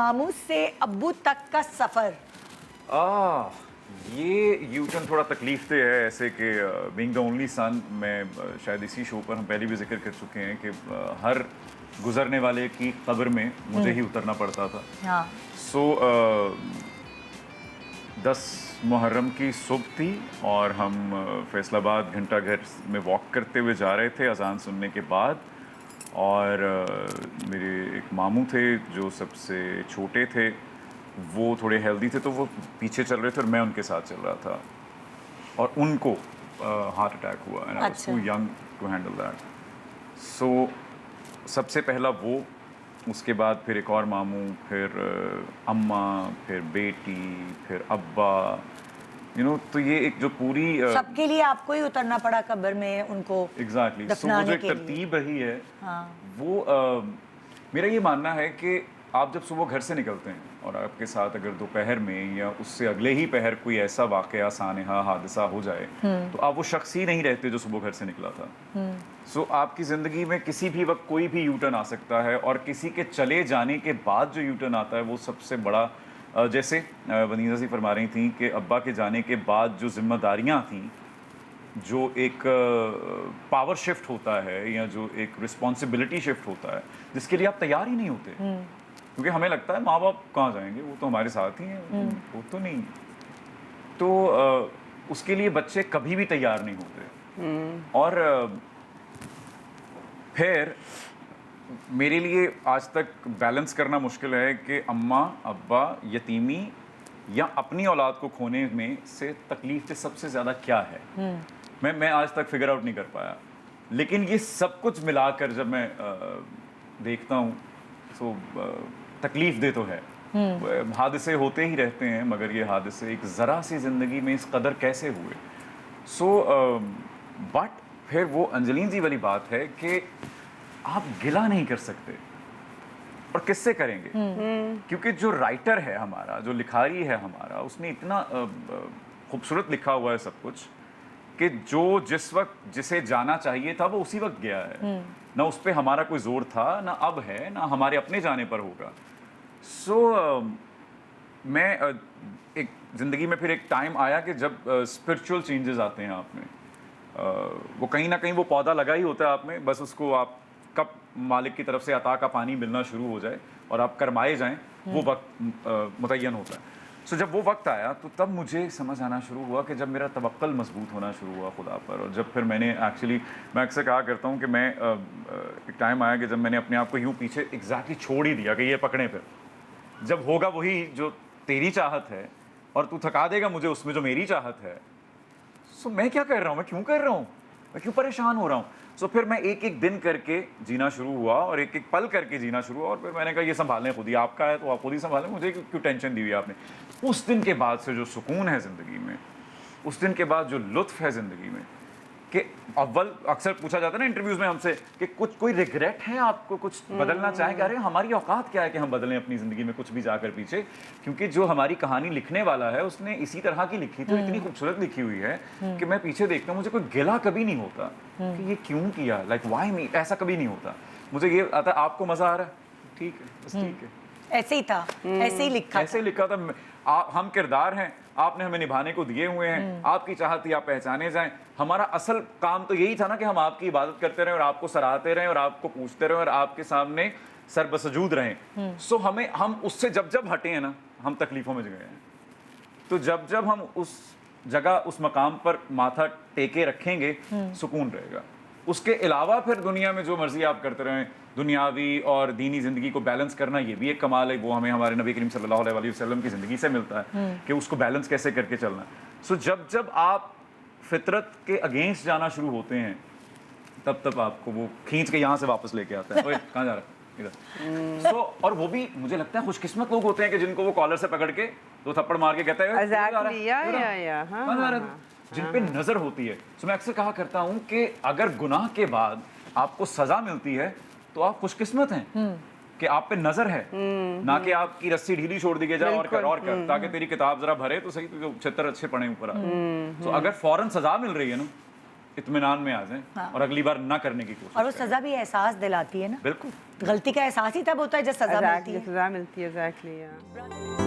मामू से अब्बू तक का सफर? ये यूटर्न थोड़ा तकलीफ दे है, ऐसे कि बीइंग द ओनली सन, मैं शायद इसी शो पर हम पहले भी जिक्र कर चुके हैं कि हर गुजरने वाले की कब्र में मुझे ही उतरना पड़ता था। हाँ। सो 10 मुहर्रम की सुबह थी और हम फैसलाबाद घंटा घर में वॉक करते हुए जा रहे थे अजान सुनने के बाद, और मेरे एक मामू थे जो सबसे छोटे थे, वो थोड़े हेल्दी थे तो वो पीछे चल रहे थे और मैं उनके साथ चल रहा था और उनको हार्ट अटैक हुआ and I was too young to handle that. So सबसे पहला वो, उसके बाद फिर एक और मामू, फिर अम्मा, फिर बेटी, फिर अब्बा, तो ये एक जो पूरी सबके लिए आपको ही उतरना पड़ा कब्र में उनको एग्जैक्टली दफनाने वो जो एक के लिए। तरतीब रही है। हाँ। वो मेरा ये मानना है कि आप जब सुबह घर से निकलते हैं और आपके साथ अगर दोपहर में या उससे अगले ही पहर कोई ऐसा वाकया, सानेहा, हादसा हो जाए तो आप वो शख्स ही नहीं रहते जो सुबह घर से निकला था। सो आपकी ज़िंदगी में किसी भी वक्त कोई भी यूटर्न आ सकता है, और किसी के चले जाने के बाद जो यूटर्न आता है वो सबसे बड़ा, जैसे वनीज़ा सी फरमा रही थी कि अब्बा के जाने के बाद जो जिम्मेदारियाँ थीं, जो एक पावर शिफ्ट होता है या जो एक रिस्पॉन्सिबिलिटी शिफ्ट होता है जिसके लिए आप तैयार ही नहीं होते, क्योंकि हमें लगता है माँ बाप कहाँ जाएंगे, वो तो हमारे साथ ही हैं, वो तो नहीं। तो उसके लिए बच्चे कभी भी तैयार नहीं होते। और फिर मेरे लिए आज तक बैलेंस करना मुश्किल है कि अम्मा अब्बा, यतीमी या अपनी औलाद को खोने में से तकलीफ से सबसे ज़्यादा क्या है। मैं आज तक फिगर आउट नहीं कर पाया, लेकिन ये सब कुछ मिलाकर जब मैं देखता हूँ तो तकलीफ दे तो है। हादसे होते ही रहते हैं, मगर ये हादसे एक ज़रा सी ज़िंदगी में इस कदर कैसे हुए। बट फिर वो अंजलीन जी वाली बात है कि आप गिला नहीं कर सकते, और किससे करेंगे, क्योंकि जो राइटर है हमारा, जो लिखारी है हमारा, उसने इतना खूबसूरत लिखा हुआ है सब कुछ कि जो जिस वक्त जिसे जाना चाहिए था वो उसी वक्त गया है। ना उस पर हमारा कोई जोर था, ना अब है, ना हमारे अपने जाने पर होगा। मैं एक ज़िंदगी में फिर एक टाइम आया कि जब स्पिरिचुअल चेंजेस आते हैं आप में, वो कहीं ना कहीं वो पौधा लगा ही होता है आप में, बस उसको आप कब मालिक की तरफ से अता का पानी मिलना शुरू हो जाए और आप करमाए जाएं, वो वक्त मुतय्यन होता है। सो जब वो वक्त आया तो तब मुझे समझ आना शुरू हुआ कि जब मेरा तवक्कल मजबूत होना शुरू हुआ खुदा पर, और जब फिर मैंने एक्चुअली, मैं अक्सर कहा करता हूँ कि मैं एक टाइम आया कि जब मैंने अपने आप को यूँ पीछे एग्जैक्टली छोड़ ही दिया कि ये पकड़े, फिर जब होगा वही जो तेरी चाहत है और तू थका देगा मुझे उसमें जो मेरी चाहत है। सो मैं क्या कर रहा हूँ, मैं क्यों कर रहा हूँ, मैं क्यों परेशान हो रहा हूँ। सो फिर मैं एक एक दिन करके जीना शुरू हुआ और एक एक पल करके जीना शुरू हुआ, और फिर मैंने कहा ये संभालने खुद ही, आपका है तो आप खुद ही संभालें, मुझे क्यों टेंशन दी हुई आपने। उस दिन के बाद से जो सुकून है ज़िंदगी में, उस दिन के बाद जो लुत्फ है ज़िंदगी में, कि अव्वल अक्सर पूछा जाता है ना इंटरव्यूज़ में हमसे कि कुछ कोई रिग्रेट है आपको, कुछ बदलना चाहें? अरे हमारी औकात क्या है कि हम बदलें अपनी ज़िंदगी में कुछ भी जाकर पीछे, क्योंकि जो हमारी कहानी लिखने वाला है उसने इसी तरह की लिखी थी, इतनी खूबसूरत लिखी हुई है कि मैं पीछे देखता हूँ, मुझे कोई गिला कभी नहीं होता कि ये क्यों किया, लाइक व्हाई मी, ऐसा कभी नहीं होता। मुझे ये आता है आपको मज़ा आ रहा है, ठीक है, बस ठीक है, ऐसे ही था, ऐसे ही लिखा, ऐसे ही लिखा था। हम किरदार हैं, आपने हमें निभाने को दिए हुए हैं, आपकी चाहत थी आप पहचाने जाएं। हमारा असल काम तो यही था ना कि हम आपकी इबादत करते रहें और आपको सराहते रहें और आपको पूछते रहें और आपके सामने सरबसजूद रहें। सो हम उससे जब जब हटे हैं ना, हम तकलीफों में गए हैं। तो जब जब हम उस जगह, उस मकाम पर माथा टेके रखेंगे, सुकून रहेगा। उसके अलावा फिर दुनिया में जो मर्जी आप करते रहें, दुनियावी और दीनी ज़िंदगी को बैलेंस करना, ये भी एक कमाल है। वो हमें हमारे नबी करीम सल्लल्लाहु अलैहि वसल्लम की ज़िंदगी से मिलता है कि उसको बैलेंस कैसे करके चलना। सो जब जब आप फितरत के अगेंस्ट जाना शुरू होते हैं, तब तब आपको वो खींच के यहाँ से वापस लेके आता है। ओए कहाँ जा रहा है, इधर। सो और वो भी मुझे लगता है खुशकिस्मत लोग होते हैं कि जिनको वो कॉलर से पकड़ के दो थप्पड़ मार के कहता है जिन पे नजर होती है। सो मैं अक्सर कहा करता हूँ कि अगर गुनाह के बाद आपको सजा मिलती है तो आप खुशकिस्मत हैं कि आप पे नजर है, ना कि आपकी रस्सी ढीली छोड़ दी गई जाए और कर ताकि तेरी किताब जरा भरे तो सही, तो 76 अच्छे पढ़े ऊपर आ। तो अगर फौरन सजा मिल रही है ना, इत्मीनान में आ जाएं हाँ। और अगली बार ना करने की कोशिश और वो करें। सजा भी एहसास दिलाती है ना, बिल्कुल। गलती का एहसास ही तब होता है जब सजा मिलती है। सजा मिलती है, एग्जैक्टली।